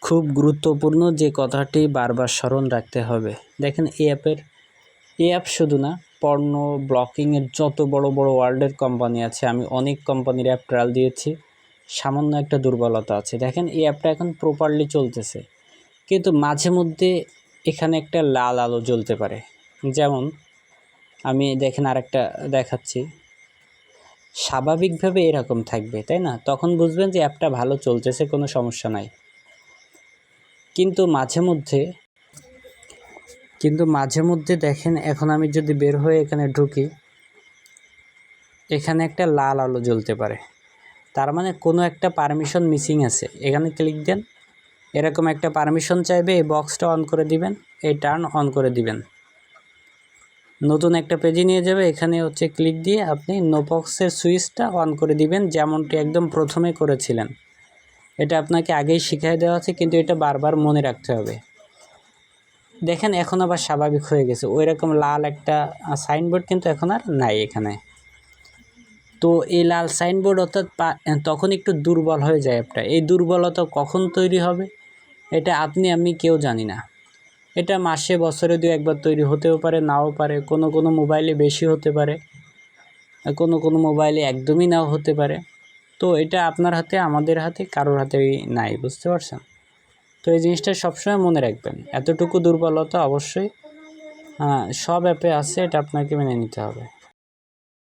খুব গুরুত্বপূর্ণ যে কথাটি বারবার স্মরণ রাখতে হবে। দেখেন এই অ্যাপ শুধু না, পর্ন ব্লকিংয়ের যত বড় বড় ওয়ার্ল্ডের কোম্পানি আছে, আমি অনেক কোম্পানির অ্যাপ ট্রায়াল দিয়েছি, সামান্য একটা দুর্বলতা আছে। দেখেন এই অ্যাপটা এখন প্রপারলি চলতেছে, কিন্তু মাঝে মধ্যে এখানে একটা লাল আলো জ্বলতে পারে। যেমন আমি দেখেন আরেকটা দেখাচ্ছি, স্বাভাবিকভাবে এরকম থাকবে, তাই না? তখন বুঝবেন যে অ্যাপটা ভালো চলতেছে, কোনো সমস্যা নাই। কিন্তু মাঝে মধ্যে দেখেন, এখন আমি যদি বের হয়ে এখানে ঢুকি, এখানে একটা লাল আলো জ্বলতে পারে, তার মানে কোনো একটা পারমিশন মিসিং আছে। এখানে ক্লিক দেন, এরকম একটা পারমিশন চাইবে, এই বক্সটা অন করে দিবেন, এই টার্ন অন করে দিবেন, নতুন একটা পেজে নিয়ে যাবে। এখানে হচ্ছে ক্লিক দিয়ে আপনি নো বক্সের সুইচটা অন করে দিবেন, যেমনটি একদম প্রথমে করেছিলেন। এটা আপনাকে আগেই শিখিয়ে দেওয়া আছে, কিন্তু এটা বারবার মনে রাখতে হবে। দেখেন এখন আবার স্বাভাবিক হয়ে গেছে, ওই রকম লাল একটা সাইনবোর্ড কিন্তু এখন আর নাই এখানে। তো এই লাল সাইনবোর্ড অর্থাৎ তখন একটু দুর্বল হয়ে যায় অ্যাপটা। এই দুর্বলতা কখন তৈরি হবে এটা আপনি আমি কেউ জানি না। এটা মাসে বছরে 2-1 বার তৈরি হতেও পারে, নাও পারে। কোনো মোবাইলে বেশি হতে পারে, কোনো মোবাইলে একদমই নাও হতে পারে। তো এটা আপনার হাতে, আমাদের হাতে, কারোর হাতেই নাই, বুঝতে পারছেন? তো এই জিনিসটা সবসময় মনে রাখবেন, এতটুকু দুর্বলতা অবশ্যই সব অ্যাপে আছে, এটা আপনাকে মেনে নিতে হবে।